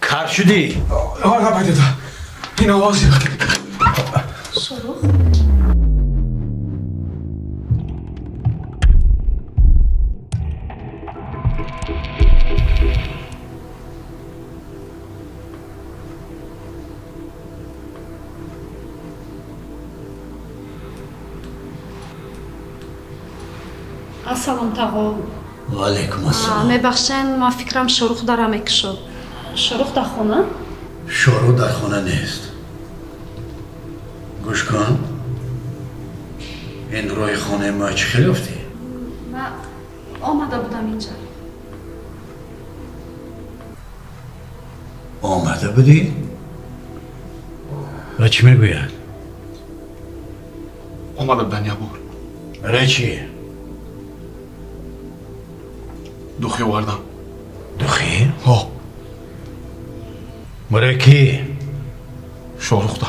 کار شدی؟ حالا پیدا دا این آوازی شروع Assalomu tag'o. Va alaykum assalom. Mebakhin, ma fikram Shoruh daram ekshub. Shoruh dar xona? شروع در خانه نیست. گوش کن. این روی خانه ما چی خیلی افتی؟ من آمده بودم اینجا. آمده بودی؟ و چی میگوید؟ آمده بودن یا بور برای چی؟ دوخی وردم دخی؟ ها برای کی؟ شاروخ دا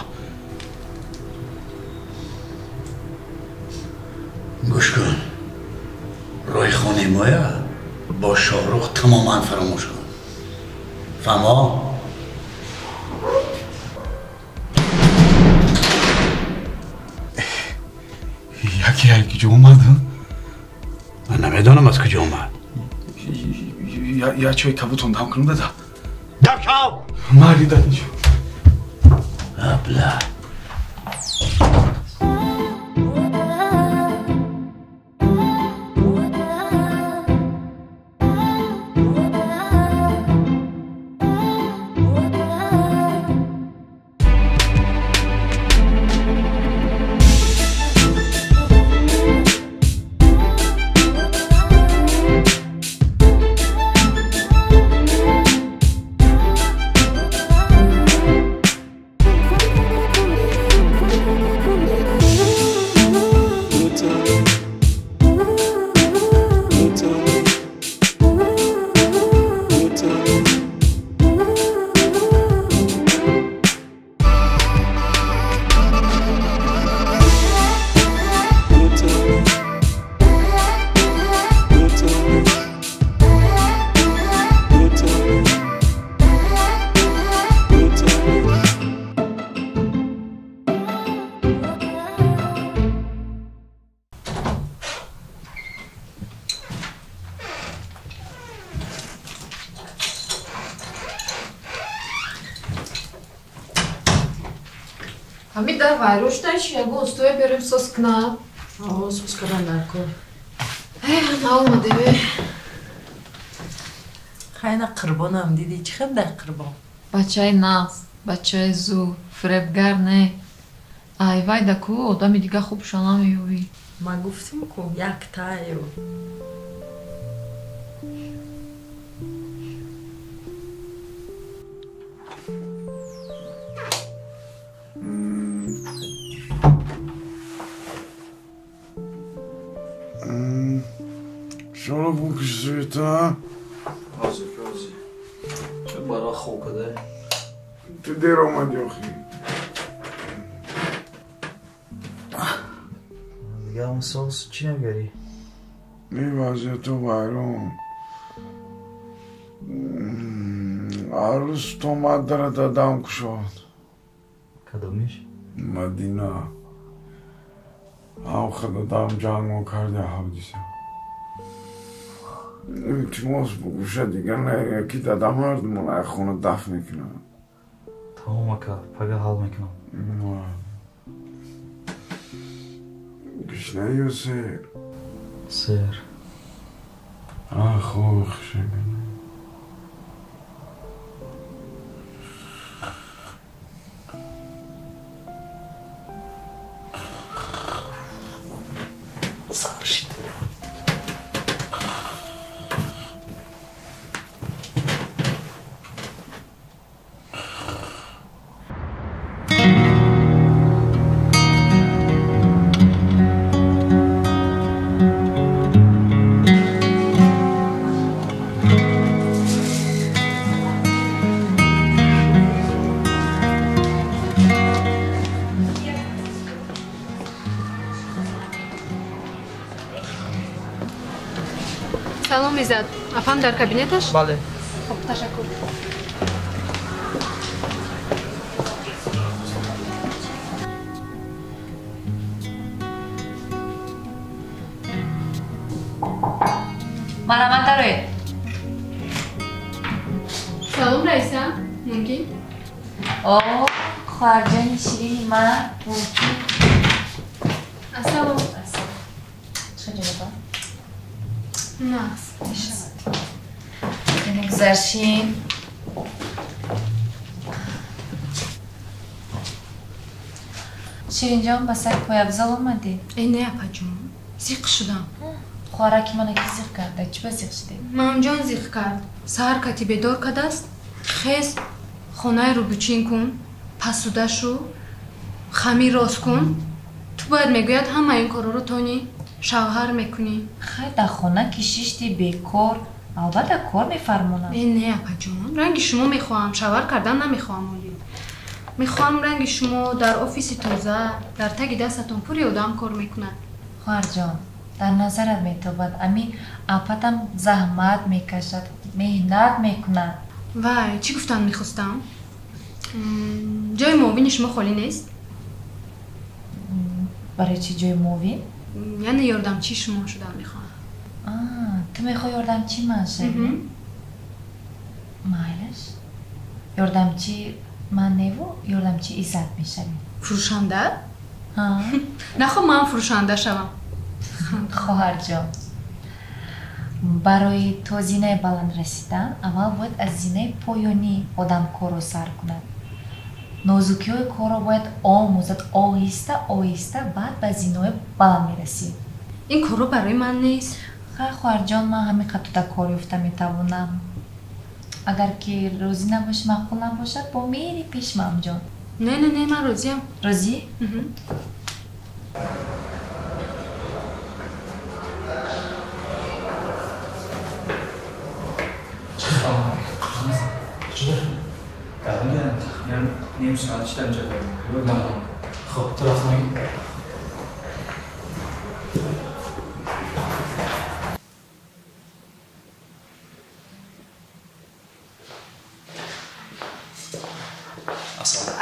گوش کن. روی خانه مایا با شاهرخ تماما فراموش کن. فهمه؟ یکی کجا اومد؟ من نمیدونم از کجا اومد. یا چوی تابوتون دم کنم داده دکاو! مالی دادیشو ابله Ами давай, руштай, я буду стоя берем соскна. Aa, soskadan narko. Ana olmadı be. Khayna qurbanam dedi, chiqib da qurban. Bachai naz, bachai zu, firibgar ne. Ay vay da ku, odami diga خوب شنامیوی. Ma guftim ku yak tayo. شما بکشی تا؟ راضی چه برای خوب کده؟ تو دیر آمدی آخی دیگه همون سالس چی نگری؟ این وضعیت تو بایرون عروس تو مدره دادم کشاد کدومیش؟ مدینه هم خدا جنگو کرده حدیثه التماس بگوشه دیگه نه یکی دادم مردمون خونه دفن میکنم تمام اکا پگه حال میکنم گشنه یا سیر؟ سیر خوب خشنه سلام ایزد. افهم در کابینتش؟ بله. خب تشکر. مرحمت داره. سلام رئیسا ممکن؟ اوه خواهرجان شیرینی من ممکن. السلام. چه جلبه؟ نه. نگذارشین. شیرین جان با سر پایبزال اومدی؟ ای نه اپا جون زیق شدم. خوراکی من اکی زیق کرده. چی با زیق شده؟ مام جان زیق کرد. سهر کتی بیدار کرده است. خیز خانه رو بچین کن. پسوده شو. خمیر راست کن. تو باید میگوید همه این کارا رو تونی شوهر میکنی. خیلی در خانه کشیشتی بیکار. البته کار میفرمونم. ای نه اپا جون رنگ شما میخواهم شوهر کردن نمیخواهم ولی میخوام رنگ شما در آفیس تازه در تگ دستتون پوری آدم کار میکنه. خواهر جان در نظرت میتابد امی اپتم زحمت میکشد مهنت میکند. وای چی گفتن میخواستم؟ جای موبین شما خالی نیست؟ برای چی جای مووین؟ یعنی یاردم چی شما شدم میخوام. تو میخوای یاردم چی من شدی؟ مایلش یاردم چی من نیو یاردم چی ایزد میشوی؟ فروشنده؟ ها؟ نخواه من فروشنده شوم. خواهر جان برای تو زینه بلند رسیدن اول باید از زینه پایانی آدم کارو سر کند. نازکی های کارو باید آموزد آهسته آهسته بعد به زینه بلند میرسی. این کارو برای من نیست. خواهر جان من همین خطو در کار یافته میتوانم. اگر که روزی نباشه معقول نباشد با میری پیش مام جان. نه من راضیم. راضی؟ تقریبا نیم ساعت شدم اینجا دارم. خب تو رفت نگی؟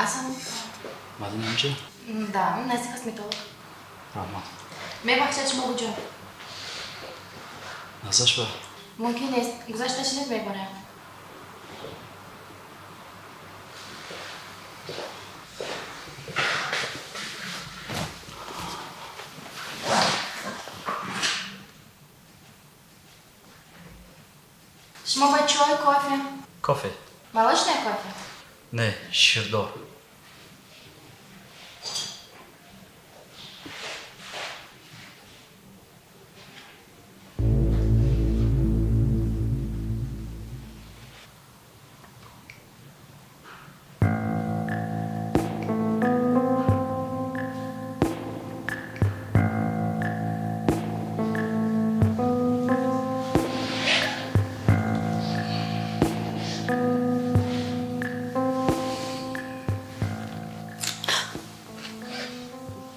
Asam. Madem önce? Da, nasıl kısmet olur? Rahmat. Mebaxshat shuma bujon. Nazash ba? Mumkin est. Guzashtashiniz meborам. Shuma ba choy, кофе? Кофе. Молочное кофе? Не, ширдор.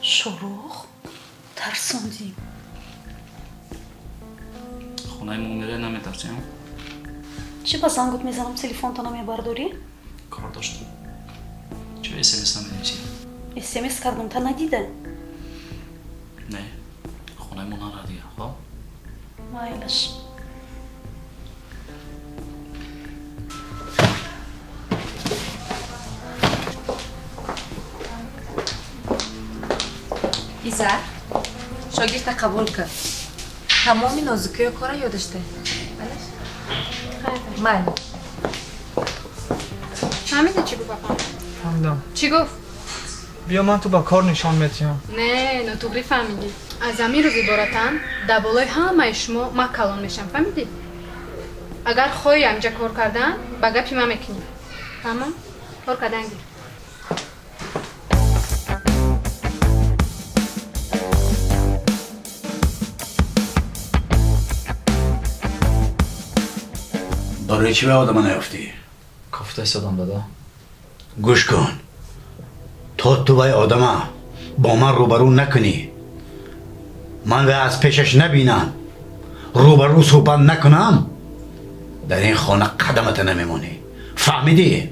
شروخ ترسوندیم. خونه مومیره نمیترسیم؟ چی با زنگوت میزنم تلفن تو نمیبرداری؟ کار داشتم. چه اسمس نمی‌نویسی؟ اسمس کردم تا ندیده. نه. خونه مون ندیه. خب؟ مایلش. ایزر شاگرد قبول کرد. تمامی نازکی کارا یادشته. من فهمیده چی گفت بابا؟ فهمیدم. چی گفت؟ بیا من تو با کار نشان میدم. نه نوتوبری فهمیدی. از امیر عبارتن دبالای همه شما ما کلان میشم. فهمیدی؟ اگر خواهی همجا کار کردن با گپی ما میکنی. تمام؟ کار کردن گیر. برای چی به آدم نیافتی؟ کافته صدام داده. گوش کن تا تو به آدم با من روبرو نکنی من و از پیشش نبینم روبرو صحبت نکنم در این خانه قدمت نمیمونی فهمیدی؟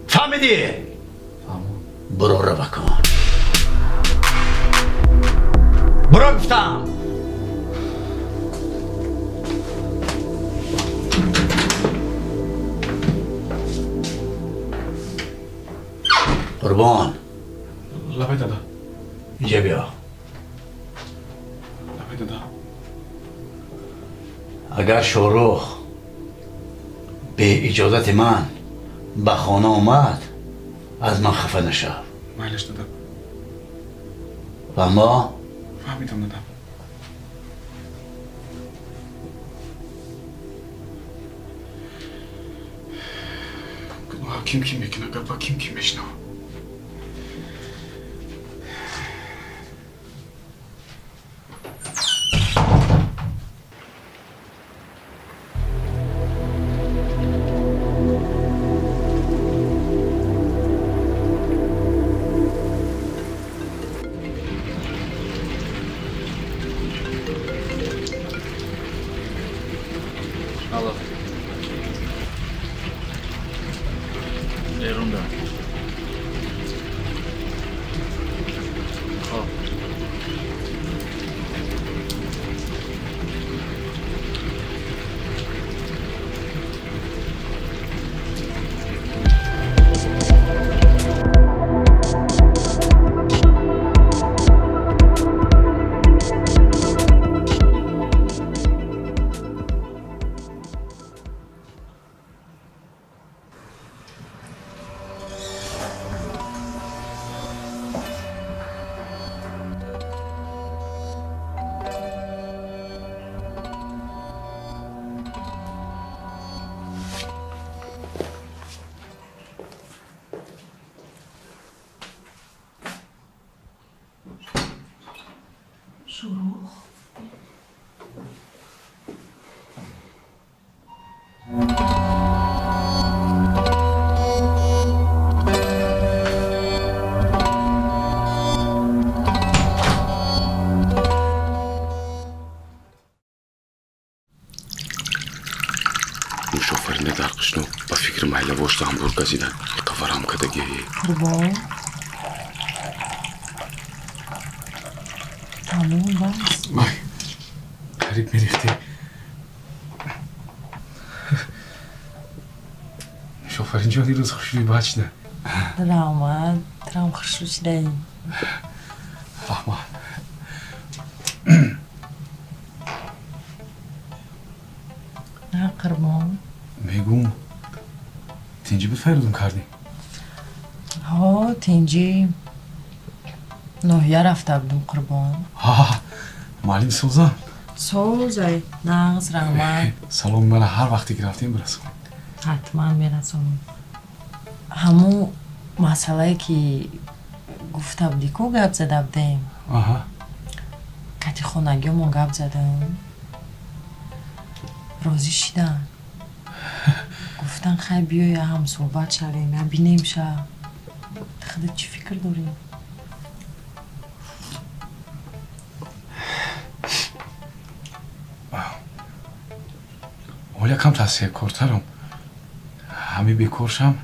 فهمیدی؟ برو رو بکن برو گفتم قربان لبه دادا اینجا بیا. لبه دادا اگر شاروخ به اجازت من به خانه اومد از من خفه نشه. مایلش دادا و ما فهمیدم دادا. گناه kim میکنه گربا kim میشنه. Алло. Ерунда. Хоп. شروخ مسافرین در قشنو با فکر مایل واشت همبورگ گزیدن قفرام کدگی قربان تموم بس مای قریب میریختی. شوفرین جانی روز خوشوی بچ نه. درامد درام خشوش دی فهمه نه قربان میگم تینجی بود فیرودم کردی. ها تینجی نوحیه رفته بودم قربان. ها مالین سوزان سوزای نغز رحمت سلام من هر وقتی که رفتیم برسون. حتما میرسونم. همو مسئله که گفته بودی کو گپ زده بودیم کتی خونگیمون گپ زدم راضی شدن گفتن خیلی بیای هم صحبت شدیم یا بینیم شد. خودت چی فکر داری؟ ولی کم تحصیل کارترم همی بیکارشم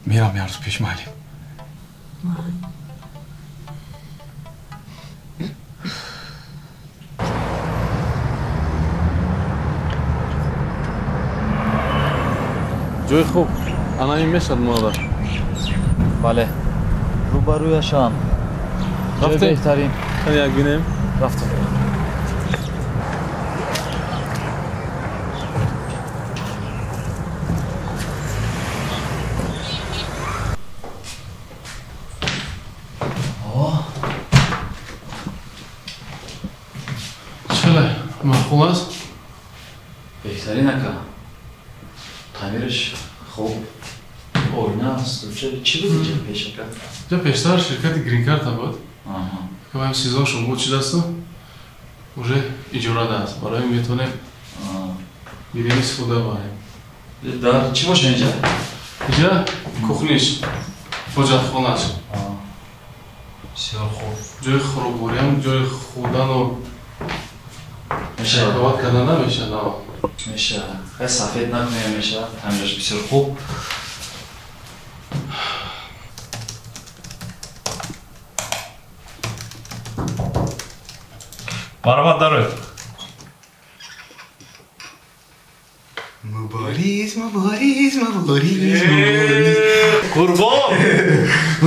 میرم یه روز پیش مالی. جای خوب الان این میشد مادر. بله روبرویشان جای بهترین. یک بینیم رفتم. چله معقول است؟ بهترین اکا تعمیرش خوب آینه است. چی بود اینجا پیش اکا؟ اینجا پیشتر شرکت گرین کارت بود که باید سیزا شما بود چی دسته؟ уже اجاره دست برای میتونیم بیریم استفاده بریم. در چی باشه اینجا؟ اینجا کخنیش فجر خونش بسیار خوب. جای خروبوری هم جای خودن و میشه شکوات کردن نمیشه نه میشه خیلی سفید نکنه میشه تعمیرش بسیار خوب. برابر داره مبارز مبارز مبارز قربان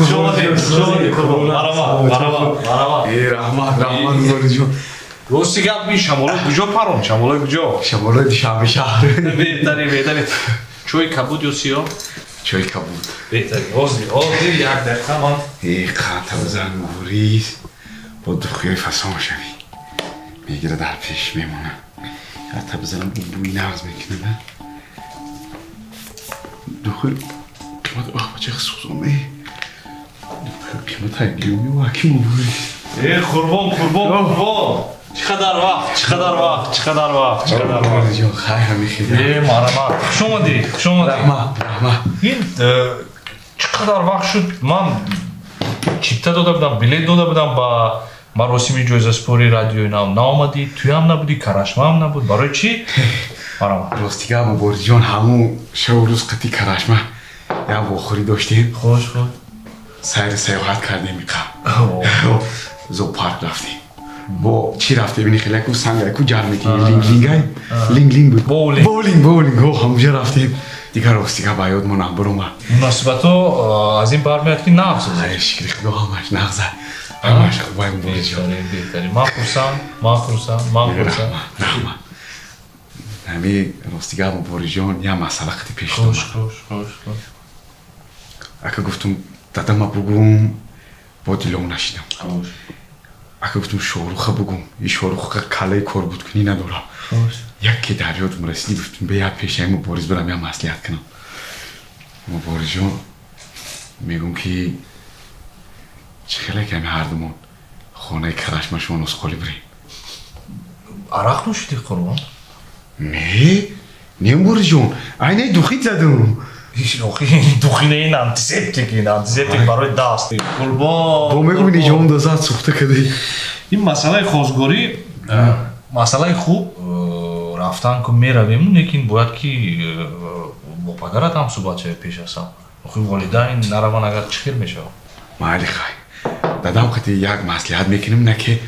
شما دی قربان مرحبا ای رحمت مبارز جون راستی گپ می شمالای کجا پرون شمالای کجا شمالای شهر شهر بهتری چای کبود یا سیاه چای کبود بهتری حاضر یک دقیقه من ای قطع بزن مبارز با دخوی فسان شوی میگیره در پیش میمونه قطع بزنم بوی نغز میکنه نه دخوی قیمت چه خصوصونه قیمت هنگیومی و حکی مبارز ای قربان چقدر وقت جان خیلی همیخیده ای مرحمت شما دی رحمت این چقدر وقت شد من چیپتا داده بودم بلیت داده بودم با مراسم جایزه سپوری رادیوی نامدی توی هم نبودی کرشمه هم نبود برای چی؟ مرحمت راستیگه مبارز جان همون شب روز قطعی کرشمه یا بخوری داشتیم خوش سیر سیاحت کردیم زو پارک رفتیم با چی رفته بینی خیلی که سنگ که جرمه که لینگ بود بولینگ همونجا رفتیم دیگر راستیگه باید منم برو مناسبت از این بر میاد که نغز شکری خدا همش نغزه همش باید مبارز جان بهتری من خورسم همه راستیگه مبارز جان یه مسئله خیلی پیش دارم خوش اگه گفتم دادم بگم با دیلم نشیدم اگه گفتم شاروخه بگم این شاروخه کله کار بود کنی ندارم یکی در یادم رسیدی گفتم به یه پیش این مبارز برم یه مصلحت کنم مبارز جان میگم که چه خیلی کمی هر دومون خانه کرشمه شما نسخالی بریم عرق نوشیدی قربان؟ نه مبارز جان اینه دوخیت زدم دوخینه این انتیسپتیک برای دست قربان با میگم این جام دازد سوخته کده این مسئله خوزگاری مسئله خوب رفتن که میرویم لیکن باید که با پدرت هم صحبت شد پیش هستم خوب والدین نروان اگر چخیر میشه مالی خواهی دادم خطی یک مصلحت میکنیم نه که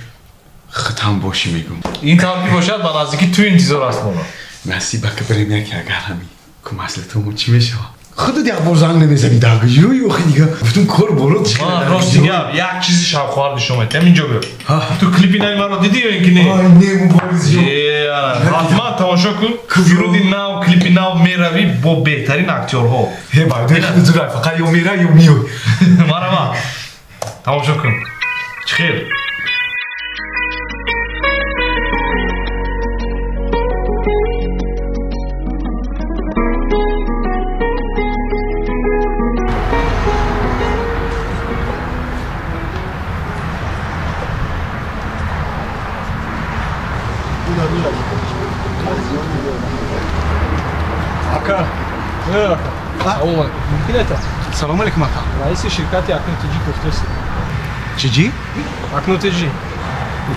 خطم باشی میگم این طرفی باشد من نزدیکی تو انتظار است مانا نصیبه که بریم یک اگر همی که مصلحتمون چی میشه خودت یک بار زنگ نمیزنی در گجوی و خیلی دیگه گفتم کار بالا راستی یک چیزی شب خواهر شما تم اینجا بیا تو کلیپی نمی مرا دیدی یا اینکه نه نه مبارز جان حتما تماشا کن فرودی نو کلیپی نو میروی با بهترین اکتورها باید خیلی زور فقط یا میره یا میای مرحبا تماشا کن چخیر سلام علیکم اکا رئیس شرکت اکنوتجی گفته چی؟ اکنوتجی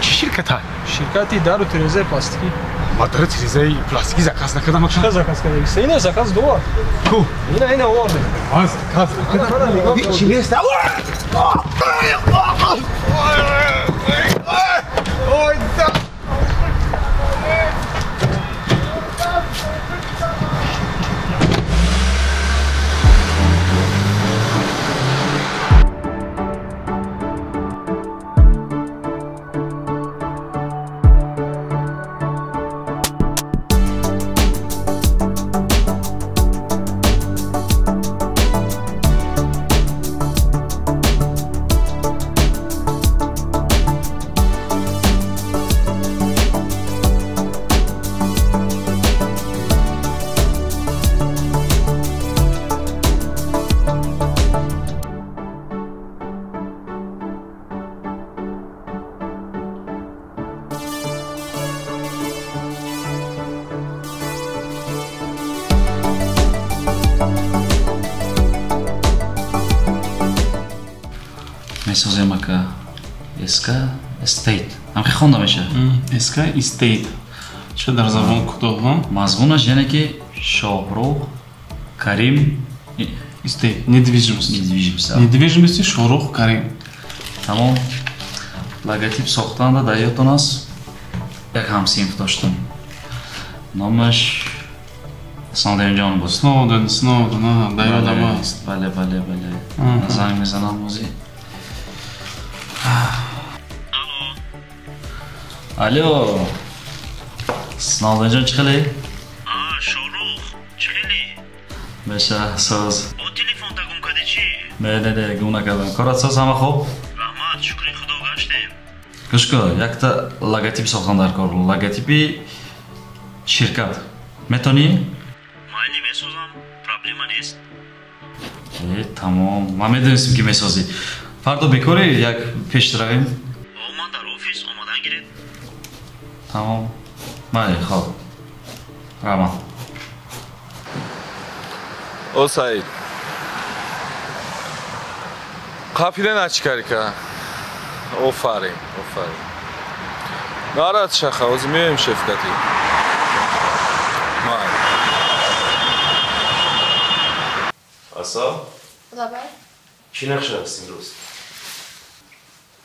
چی شرکت های؟ شرکتی در و تریزه پلاستیکی ما در تریزه پلاستیکی زکاس نکردم اکا چه زکاس کردی؟ اینه زکاس دوار کو؟ اینه آورده زکاس چی نیست؟ میسازیم که اسکا استیت هم که خونده میشه اسکا استیت چه در زبان کدوم ها؟ مضمونش یعنی که شاهروخ کریم استیت недвижимость недвижимости شاهروخ کریم تمام логотип ساختن در یادتون است یک همسینف داشتم نامش Сноуден ҷон буд. Сноуден, дар ёдам аст. Бале. Занг мезанам ӯзи. Алло. Сноуден ҷон чӣ хеле? Шорух, чӣ хеле? Беша, соз. Бо телефонда гум кади чӣ? Не, гум накардам. Корат соз ҳама хуб? Раҳмат, шукри худо гаштем. Гӯш кун, якта логотип сохтам дар кор. Логотипи ширкат. Метонӣ? Майли месозам, проблема нест. Тамом. Ман медонистам ки месозӣ. Фардо бекорӣ, як пеш равем? Ман дар офис омодан гиред. Тамом. Майли, хоб. Равам. О Саид. Қапида начикари ка. Офарин. Нарад шаха, озӣ меем шефкати. Май. Асо? Лабай. Чӣ нақша аст имрӯз?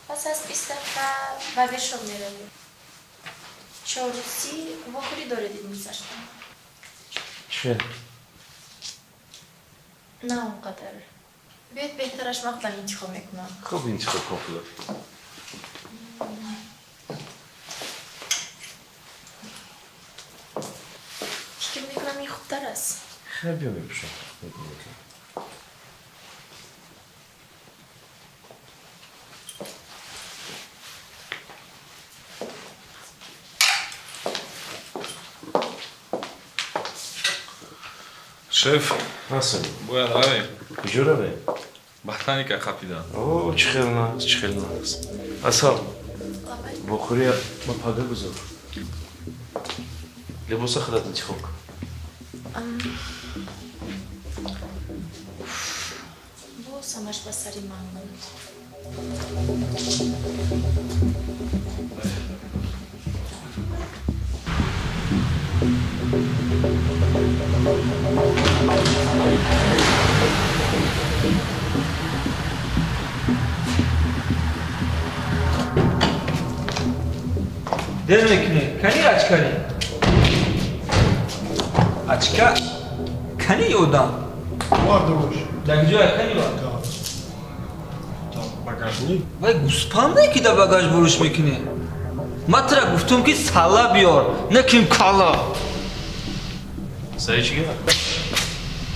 Пас аз 20 дақиқа ба вершоб меравем. 4:30 вохӯрӣ доред мизашта. Чӣ? Не онқадар. Биёед беҳтараш вақтам интихоб мекунам. Хуб интихоб кун худо. Фикр мекунам ин хубтар аст. Хай биё мепӯшам. Шеф. Насл. Бояд равем. Куҷо равем? Бахтаника қапидан. О, чӣ хел наст. Асал. Бохӯрия ма пага гузор. Либоса худат интихоб кун. Боз ҳамаш ба сари ман буд. Дер мекунӣ. Кани ачкари? Ачка? Кани ёдам? Вардош. Дар ҷоя кани ва? Багажник. Вай гуспанде ки да багаж буриш мекунӣ. Ман тра гуфтам ки сала биёр, не ким кала. Саи чӣ гап?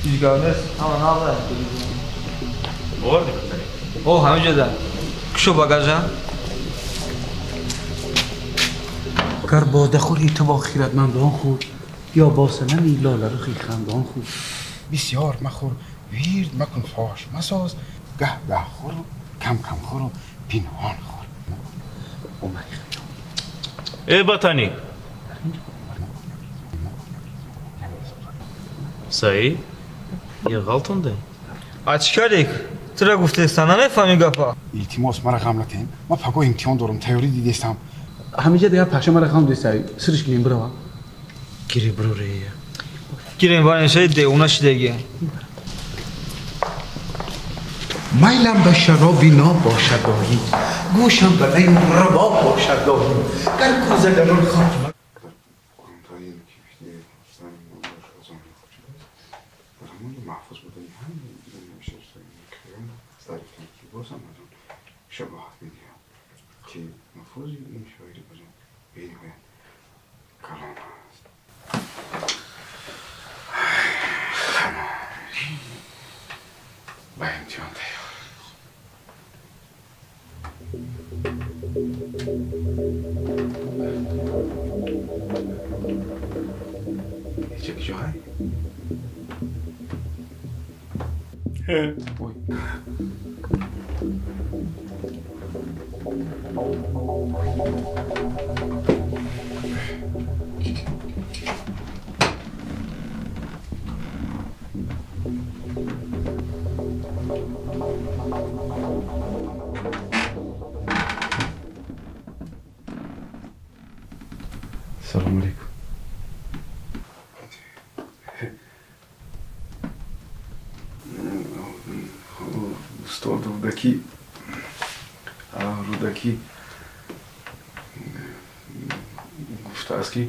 Ҳеҷ гап нест. Ҳама наврад. Оварди кутари? О, ҳаминҷода. Кушо багажа? گر باده خوری تو با خیرتمندان خود یا با سنمی لاله رخی خندان خود بسیار مخور ویرد مکن فاش مساز گه خور و کم خور و پنهان خور ای بطنی سعی یه غلطنده ачкарик чиро гуфтеста намефаҳми гапа илтимос мара ғам накунед ман паго имтиҳон дорам тайёрӣ дидестам ҳамиҷа дигар паша мара хам дестай сириш гирем бирава гири бирӯрея гирем ванешаи деуна шидеги میلم به شرابی نباشد دایی گوشم به لیم رباب باشد دایی گر کوزه در آن خاک شباهت میدیم که مفروضی این شاعری بزن بینی کلام هست با امتحان تیار چه که جاهای؟ اوی سلام علیکم استاد رودکی گفته است که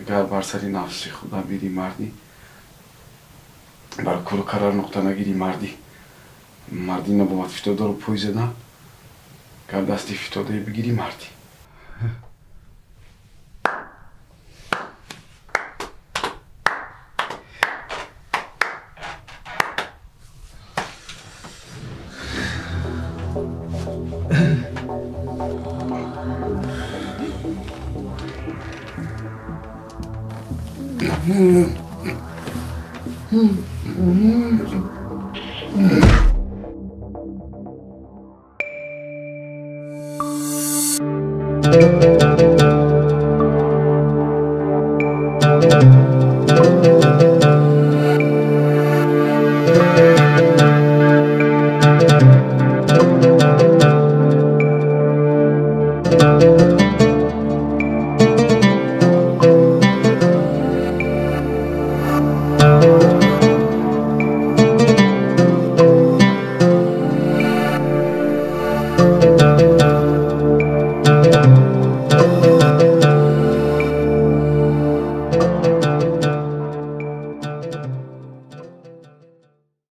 گر بر سری نفسی خودم بیری مردی بر کل قرار نقطه نگیری مردی نباید فیتوده رو پوی زدن گر دستی فیتوده بگیری مردی Thank you.